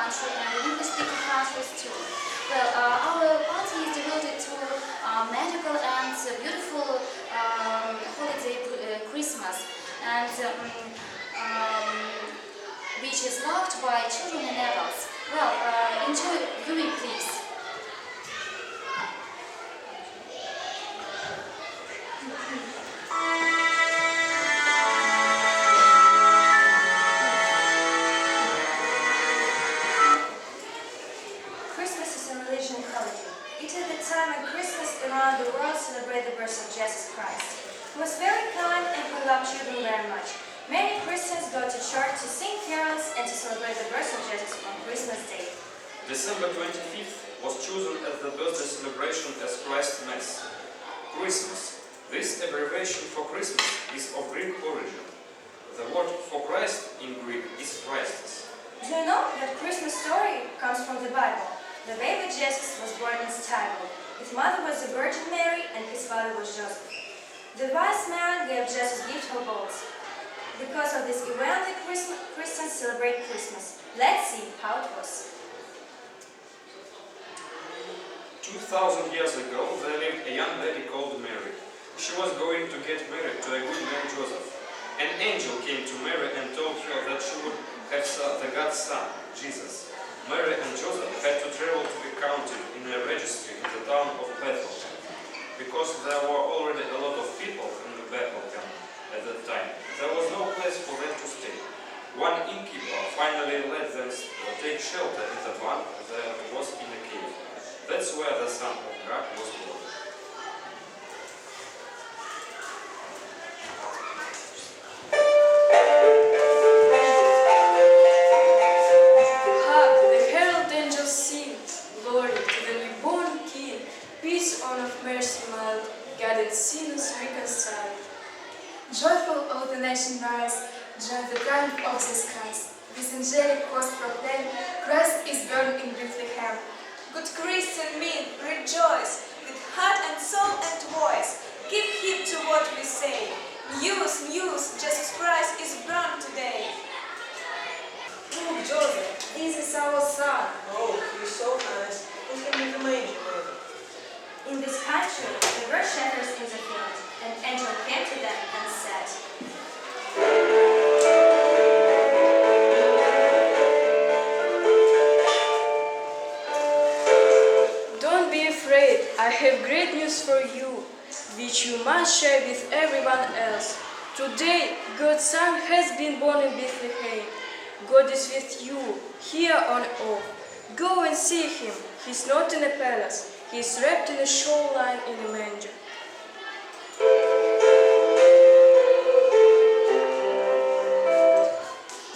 country and the English-speaking countries too. Well, our party is devoted to magical and beautiful holiday Christmas, and which is loved by children and adults. Well, enjoy viewing, please. Around the world celebrate the birth of Jesus Christ. He was very kind and he loved children very much. Many Christians go to church to sing carols and to celebrate the birth of Jesus on Christmas Day. December 25th was chosen as the birthday celebration as Christ Mass. Christmas. This abbreviation for Christmas is of Greek origin. The word for Christ in Greek is Christos. Do you know that Christmas story comes from the Bible? The baby Jesus was born in stable. His mother was the Virgin Mary and his father was Joseph. The wise man gave Jesus gift of gold. Because of this event, the Christians celebrate Christmas. Let's see how it was. 2000 years ago, there lived a young lady called Mary. She was going to get married to a good man Joseph. An angel came to Mary and told her that she would have the God's son, Jesus. Mary and Joseph had to travel to be counted in a registry in the town of Bethlehem, because there were already a lot of people in the Bethlehem at that time. There was no place for them to stay. One innkeeper finally let them take shelter in the one that was in a cave. That's where the Son of God was born. Sinners reconciled. Joyful all the nation rise, joy the triumph of this Christ. This angelic host proclaim, Christ is born in Bethlehem. Good Christian men, rejoice, with heart and soul and voice. Give heed to what we say. News, news, Jesus Christ is born today. Look, Joseph, this is our son. Oh, he's so nice. Put him in the manger, maybe. In this country, there were shepherds in the field. An angel came to them and said, Don't be afraid, I have great news for you, which you must share with everyone else. Today, God's Son has been born in Bethlehem. God is with you, here on earth. Go and see him. He's not in a palace. He is wrapped in a shoreline in a manger.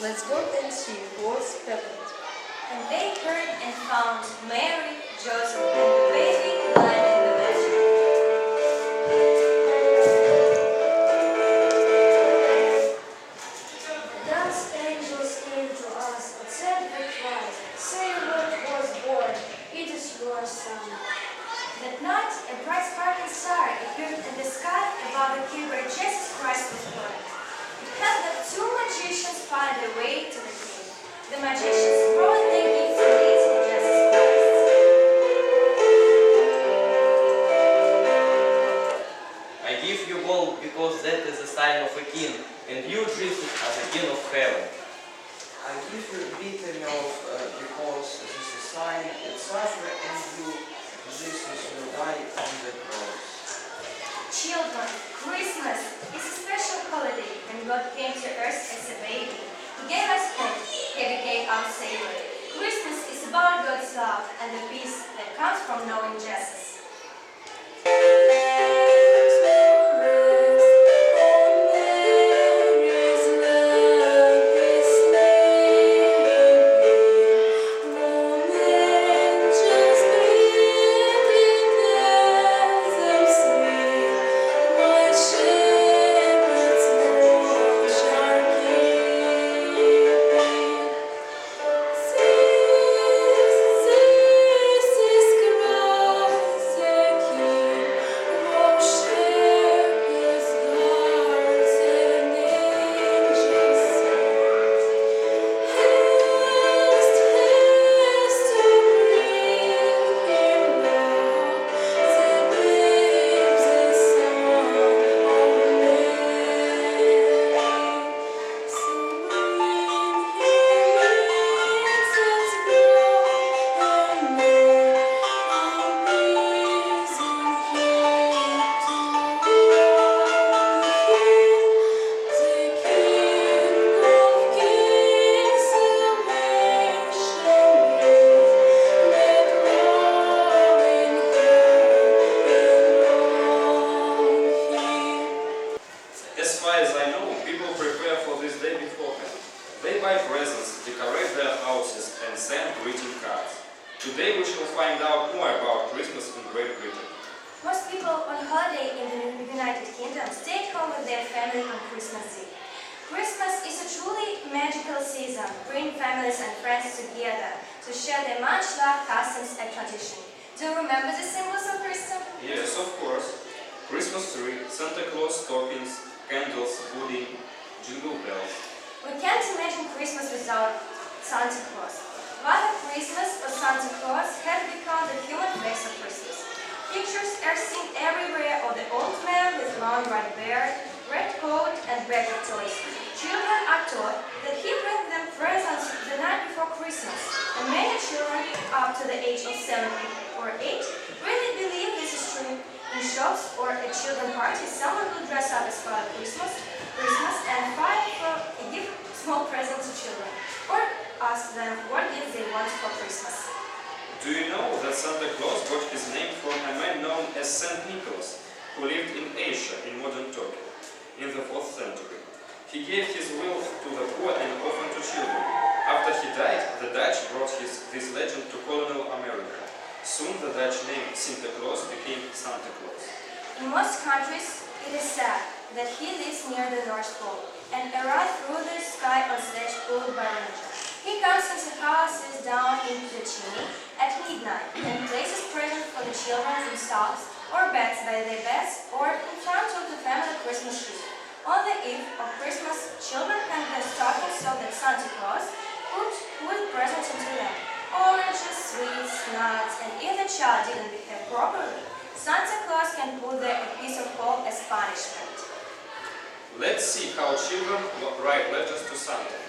Let's go and see what's happened. And they heard and found Mary, Joseph, and the baby lying in the manger. Thus angels came to us and said with Christ, say what was born, it is your son. That night, a bright sparkling star appeared in the sky above the king where Jesus Christ was born. It had the two magicians find their way to the king. The magicians brought their gifts and gifts to Jesus Christ. I give you gold because that is the sign of a king, and you, Jesus, are the king of heaven. I give you bitter milk because this is a sign that suffer and you, Jesus, will die on the cross. Children, Christmas is a special holiday when God came to earth as a baby. He gave us hope. He became our Savior. Christmas is about God's love and the peace that comes from knowing Jesus. This is Christ. buy presents, decorate their houses, and send greeting cards. Today we shall find out more about Christmas in Great Britain. Most people on holiday in the United Kingdom stay at home with their family on Christmas Eve. Christmas is a truly magical season, bringing families and friends together to share their much-loved customs and tradition. Do you remember the symbols of Christmas? Yes, of course. Christmas tree, Santa Claus stockings, candles, pudding, jingle bells. We can't imagine Christmas without Santa Claus. Father Christmas or Santa Claus has become the human face of Christmas. Pictures are seen everywhere of the old man with long white beard, red coat and bag of toys. Children are taught that he brings them presents the night before Christmas, and many children up to the age of 7 or 8 really believe this is true. In shops or at children's parties, someone will dress up as Father Christmas and fight for a gift small present to children, or ask them what gifts they want for Christmas. Do you know that Santa Claus got his name from a man known as Saint Nicholas, who lived in Asia in modern Turkey in the 4th century? He gave his wealth to the poor and orphan to children. After he died, the Dutch brought this legend to colonial America. Soon the Dutch name Santa Claus became Santa Claus. In most countries, it is said that he lives near the North Pole and arrives through the sky on sledge pulled by reindeer. He comes into houses down into the chimney at midnight and places presents for the children in stalls or beds by their beds or in front of the family Christmas tree. On the eve of Christmas, children hang their stockings so that Santa Claus would presents into them. Oranges, sweets, nuts, and if the child didn't behave properly, Santa Claus can put there a piece of coal as punishment. Let's see how children write letters to Santa.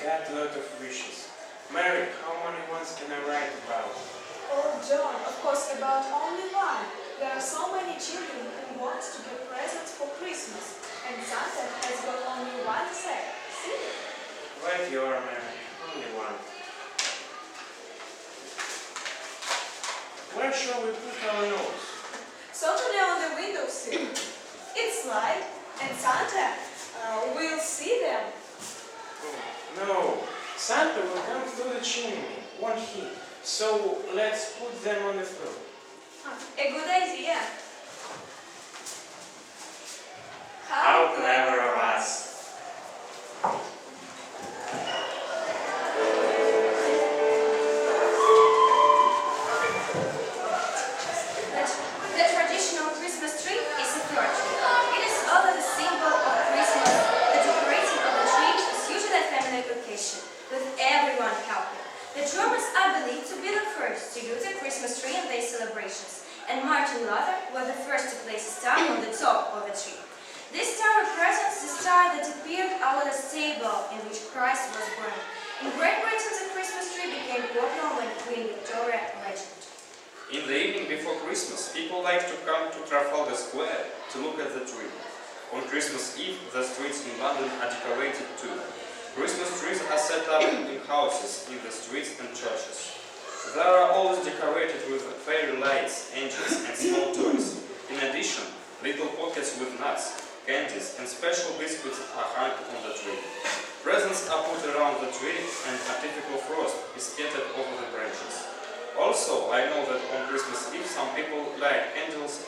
Got a lot of wishes. Mary, how many ones can I write about? Oh, John, of course about only one. There are so many children who want to get presents for Christmas, and Santa has got only one sack. See? Right you are, Mary. Only one. Where shall we put our nose? Certainly on the windowsill. It's light, and Santa will see them. No, Santa will come through the chimney, won't he? So let's put them on the floor. A good idea. How clever of us! The traditional Christmas tree is a fir tree. It is also the symbol of Christmas. The decorating of the tree is usually a family occasion, with everyone helping. The drummers are believed to be the first to use a Christmas tree in their celebrations, and Martin Luther was the first to place a star on the top of the tree. This star represents the star that appeared over the stable in which Christ was born. In Great Britain, the Christmas tree became popular when Queen Victoria reigned. In the evening before Christmas, people like to come to Trafalgar Square to look at the tree. On Christmas Eve, the streets in London are decorated too. Christmas trees are set up in houses, in the streets and churches. They are always decorated with fairy lights, angels and small toys. In addition, little pockets with nuts, candies and special biscuits are hung on the tree. Presents are put around the tree and artificial frost is scattered over the branches. Also, I know that on Christmas Eve some people light candles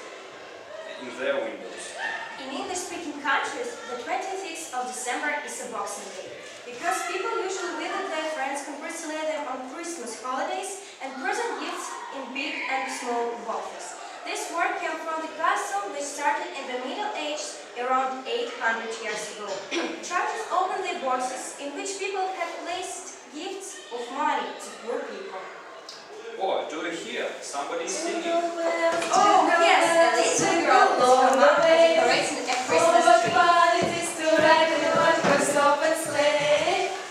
in their windows. In English-speaking countries, the 26th of December is a Boxing Day, because people usually visit their friends, congratulate them on Christmas holidays, and present gifts in big and small boxes. This word came from the custom which started in the Middle Ages around 800 years ago. Churches opened their boxes in which people had placed gifts of money to poor people. Oh, do you hear? Somebody is singing. Oh, yes, a little girl is from up decorating a Christmas tree.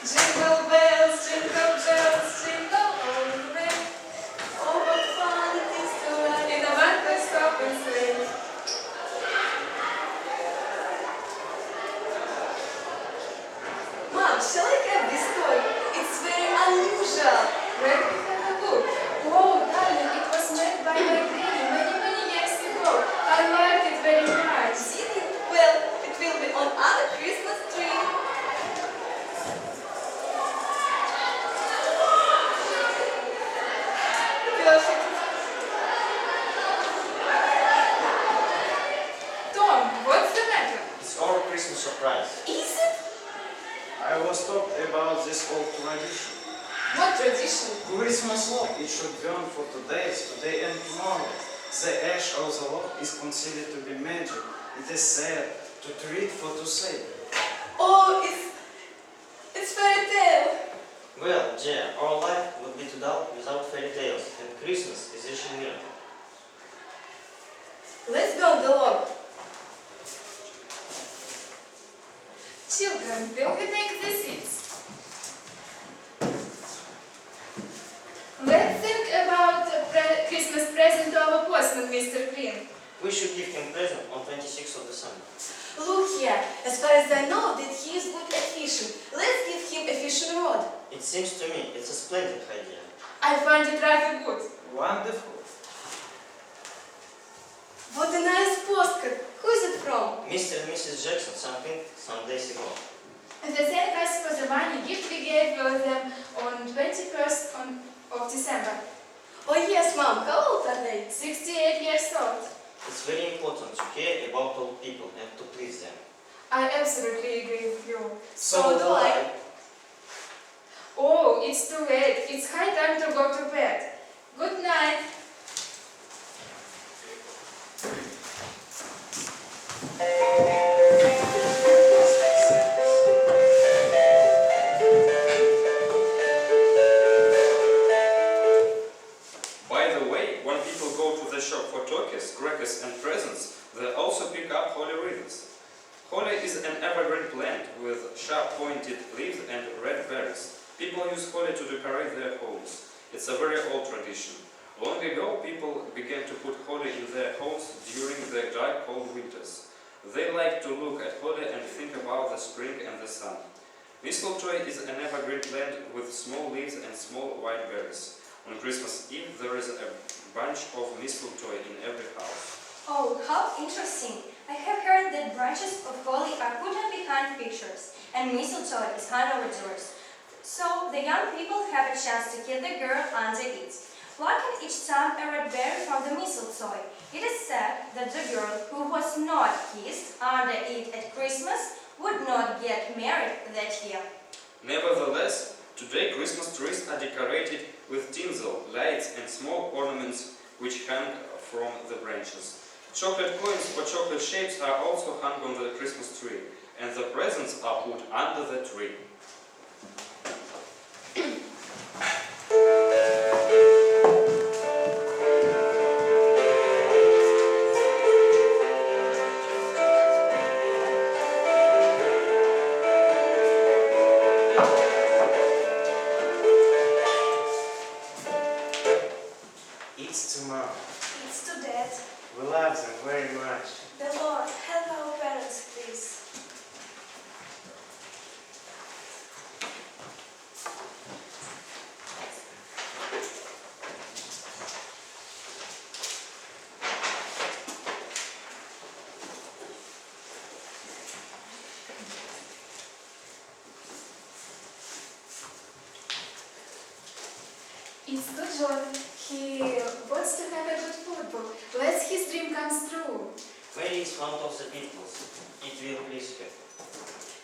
Jingle bells, jingle all the way. Oh, what fun it is to Mom, shall I have this toy? It's very unusual. Let me have a look. Oh, darling, it was made by my granny many years ago. I liked it very much. Did you? Well, it will be on our Christmas tree. Perfect. Tom, what's the matter? It's our Christmas surprise. Is it? I was talking about this old tradition. What tradition? Christmas log, it should burn for 2 days, today and tomorrow. The ash of the log is considered to be magic. It is said to treat for to save. Oh, it's fairy tale. Well, Jay, our life would be too dull without fairy tales, and Christmas is rich in miracle. Let's burn the log. Children, will we take the seats? Let's think about a Christmas present to our postman, Mr. Green. We should give him present on 26th of December. Look here, as far as I know that he is good at fishing. Let's give him a fishing rod. It seems to me it's a splendid idea. I find it rather good. Wonderful. What a nice postcard. Who is it from? Mr. and Mrs. Jackson sent it some days ago. And the thank us for the money gift we gave them on 21st of December. Oh yes, Mom. How old are they? 68 years old. It's very important to care about old people and to please them. I absolutely agree with you. So do I. Oh, it's too late. It's high time to go to bed. Good night. By the way, when people go to the shop for turkeys, crackers and presents, they also pick up holly wreaths. Holly is an evergreen plant with sharp-pointed leaves and red berries. People use holly to decorate their homes. It's a very old tradition. Long ago, people began to put holly in their homes during the dry, cold winters. They like to look at holly and think about the spring and the sun. Mistletoe is an evergreen plant with small leaves and small white berries. On Christmas Eve, there is a bunch of mistletoe in every house. Oh, how interesting. I have heard that branches of holly are put on behind pictures, and mistletoe is hung over doors. So the young people have a chance to kiss the girl under it. Plucking each time a red berry from the mistletoe, it is said that the girl who was not kissed under it at Christmas would not get married that year. Nevertheless, today Christmas trees are decorated with tinsel, lights and small ornaments which hang from the branches. Chocolate coins for chocolate shapes are also hung on the Christmas tree, and the presents are put under the tree. It's to Mom. It's to Dad. We love them very much. The Lord, help our parents, please. It's to John. He wants to have a good football. Let his dream come true. Mary is fond of the Beatles. It will please her.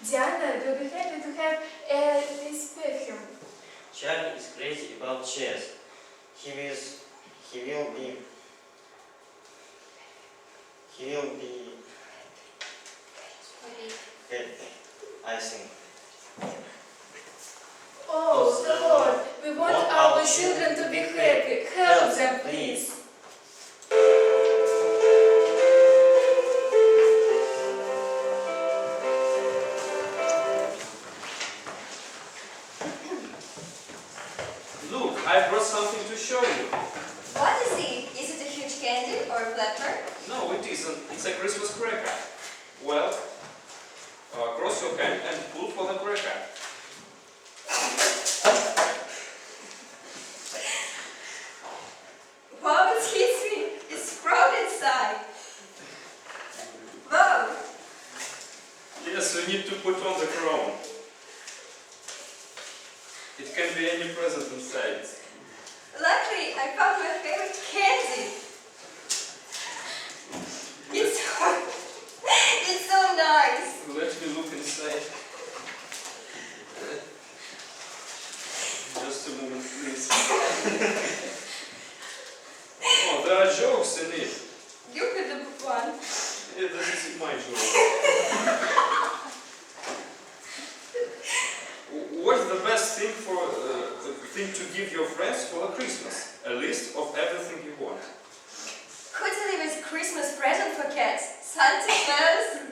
Diana will be happy to have this perfume. Charlie is crazy about chess. He will be happy, I think. Oh, the Lord, we want our children to be happy. Help them, please. Look, I brought something to show you. What is it? Is it a huge candy or a flapper? No, it isn't. It's a Christmas cracker. Well, cross your hand and pull for the cracker. It can be any present inside. Luckily, I found my favorite candy. It's so nice. Let me look inside. Just a moment, please. Oh, there are jokes in it. You could have one. Yeah, this is my joke. What's the best thing to give your friends for Christmas? A list of everything you want. Could you leave a Christmas present for cats? Santa Claus?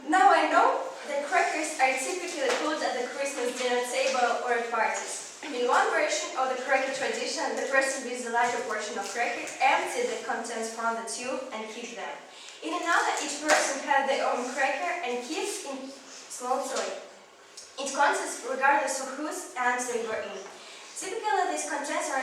Now I know that crackers are typically put at the Christmas dinner table or at parties. In one version of the cracker tradition, the person with the larger portion of crackers empties the contents from the tube and keeps them. In another, each person has their own cracker and keeps in small toy. It contains regardless of whose hands they were in. Typically, these contents are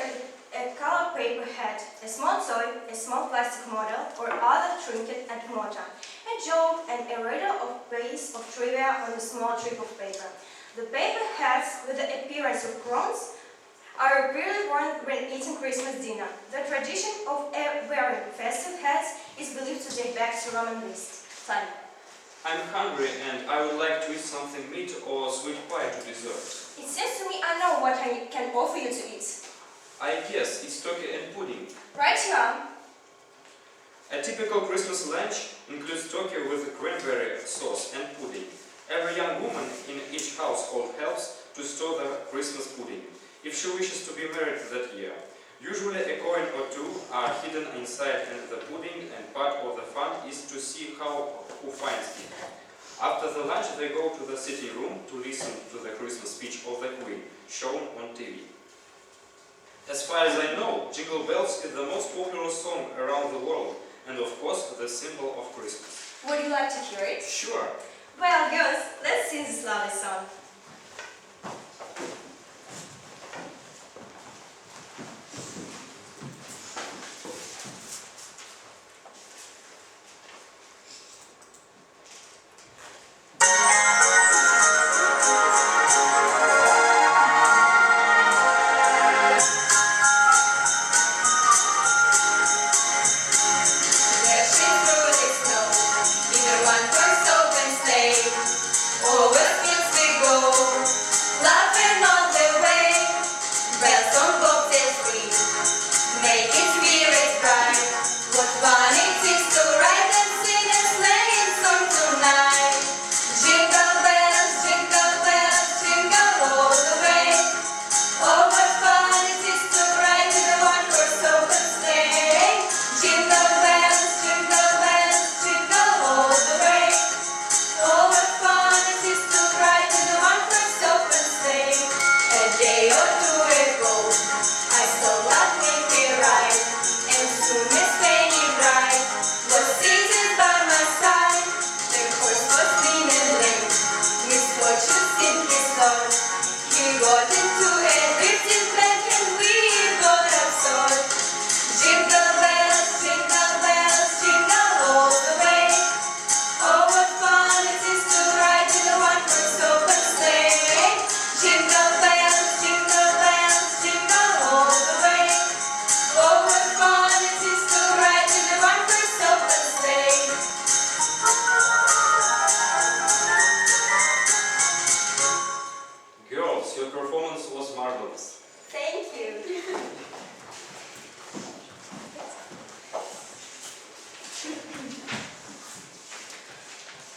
a colored paper hat, a small toy, a small plastic model, or other trinket and mortar, a joke, and a riddle of piece of trivia on a small strip of paper. The paper hats, with the appearance of crowns, are rarely worn when eating Christmas dinner. The tradition of wearing festive hats is believed to date back to Roman Greece. Time. I'm hungry and I would like to eat something meat or sweet pie to dessert. It seems to me I know what I can offer you to eat. I guess it's turkey and pudding. Right you are. A typical Christmas lunch includes turkey with cranberry sauce and pudding. Every young woman in each household helps to store the Christmas pudding, if she wishes to be married that year. Usually a coin or two are hidden inside the pudding, and part of the fun is to see who finds it. After the lunch they go to the sitting room to listen to the Christmas speech of the Queen, shown on TV. As far as I know, Jingle Bells is the most popular song around the world, and of course the symbol of Christmas. Would you like to hear it? Sure. Well, girls, let's sing this lovely song.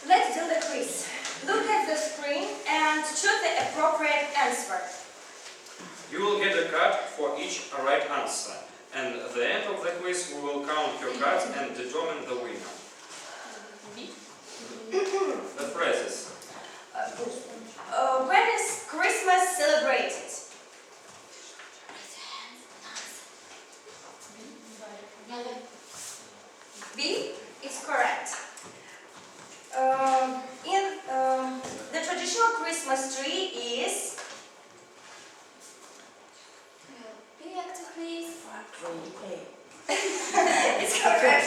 Let's do the quiz. Look at the screen and choose the appropriate answer. You will get a card for each right answer, and at the end of the quiz we will count your cards and determine the winner. The phrases. When is Christmas celebrated? B is correct. The traditional Christmas tree is... Be active, please. It's correct.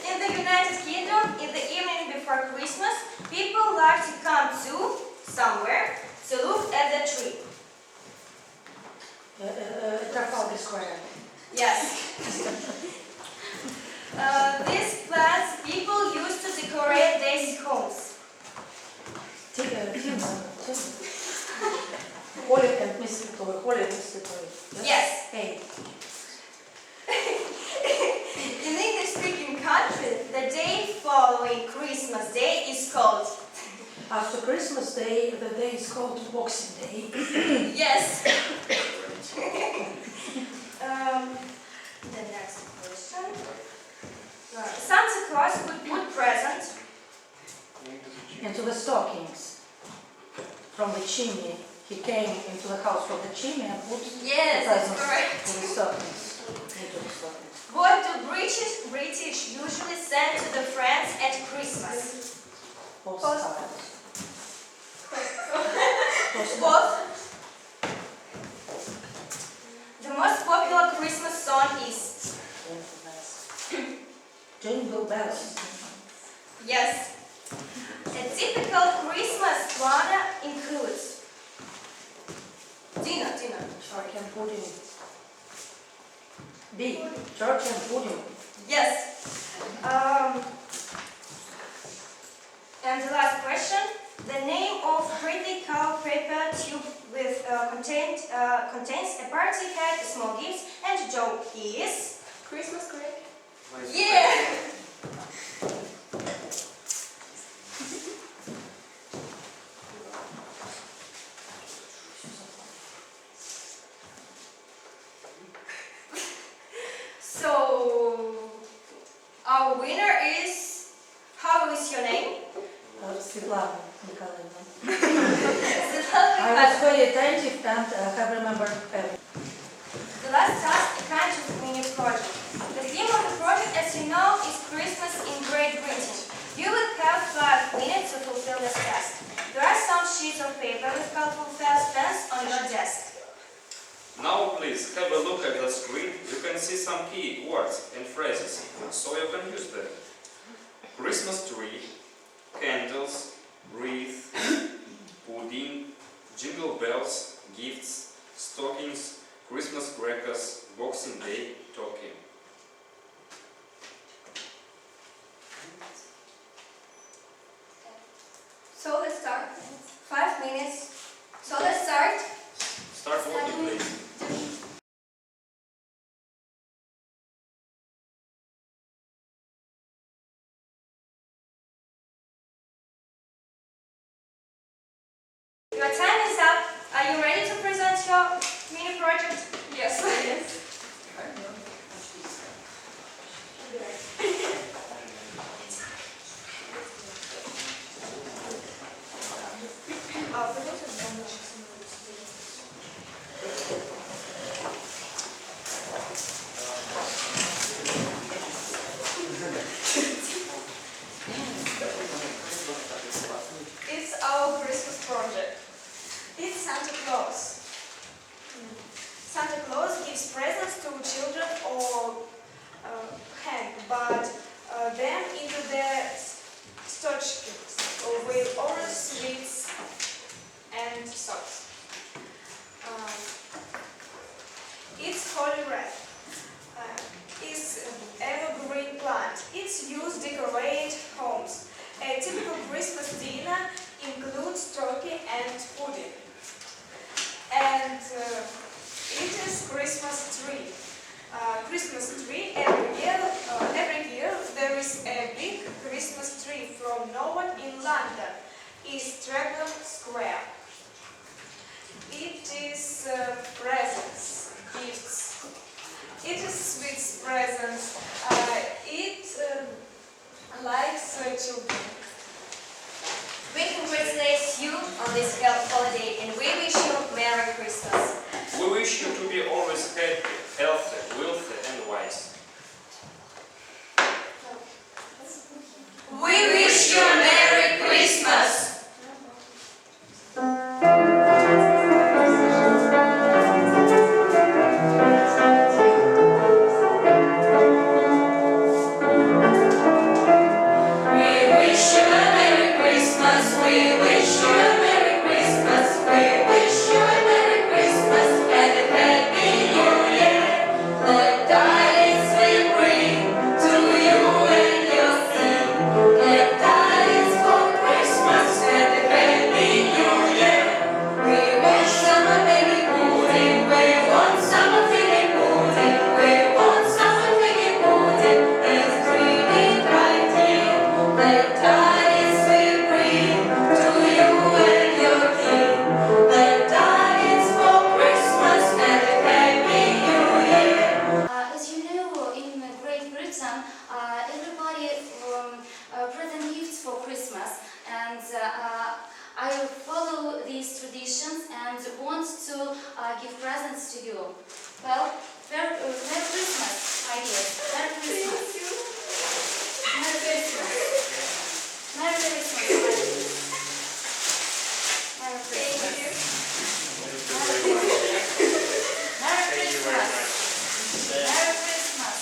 In the United Kingdom, in the evening before Christmas, people people like to come to somewhere to look at the tree. Trafalgar Square. Yes. These plants people used to decorate their homes. Yes. Hey. In English-speaking countries, the day following Christmas Day is called. After Christmas Day, the day is called Boxing Day. Yes. The next question. Santa Claus would put presents Into the stockings. From the chimney. He came into the house from the chimney and put Yes, the that's presents correct. in the stockings. Into the stockings. What do British usually send to the friends at Christmas? Postcards. Both. The most popular Christmas song is. Jingle bells. Yes. A typical Christmas planner includes. Dina. Church and pudding. B. Church and pudding. Yes. And the last question. The name of critical paper tube with contains a party hat, a small gift, and a joke is Christmas cake. yeah. So our winner is. How is your name? Svetlana Nikolaevna. Svetlana I was very attentive and have remembered everything. The last task, a kind of mini project. The theme of the project, as you know, is Christmas in Great Britain. You will have 5 minutes to fulfill this task. There are some sheets of paper with colorful pens on your desk. Now please have a look at the screen. You can see some key words and phrases, so you can use them. Christmas tree, candles, wreath, pudding, jingle bells, gifts, stockings, Christmas crackers, Boxing Day, talking. So let's start. 5 minutes. So let's start. Start working, please. Your time is up. Are you ready to present your mini project? Yes. It's our Christmas project. It's Santa Claus. Santa Claus gives presents to children or hang, but them into their stockings with orange sweets and socks. It's holy red. It's evergreen plant. It's used to decorate homes. A typical Christmas dinner includes turkey and pudding. And it is Christmas tree. Christmas tree every year there is a big Christmas tree from Norwood in London. It's Trafalgar Square. It is presents, gifts. It is sweet presents. It likes children. We congratulate you on this holiday and we wish you Merry Christmas. We wish you to be always happy, healthy, wealthy and wise. We wish you a Merry Christmas. We wish you a Merry Christmas. I follow these traditions and want to give presents to you. Well, Merry Christmas, my dear. Merry Christmas. Merry Christmas. Merry Christmas, my dear. Merry Christmas. Merry Christmas. Merry Christmas. Merry Christmas.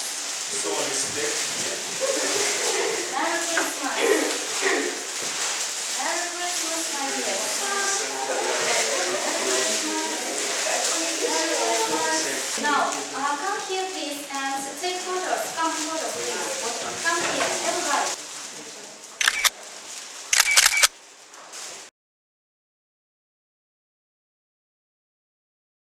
So respect. Merry Christmas. Merry Christmas, my dear.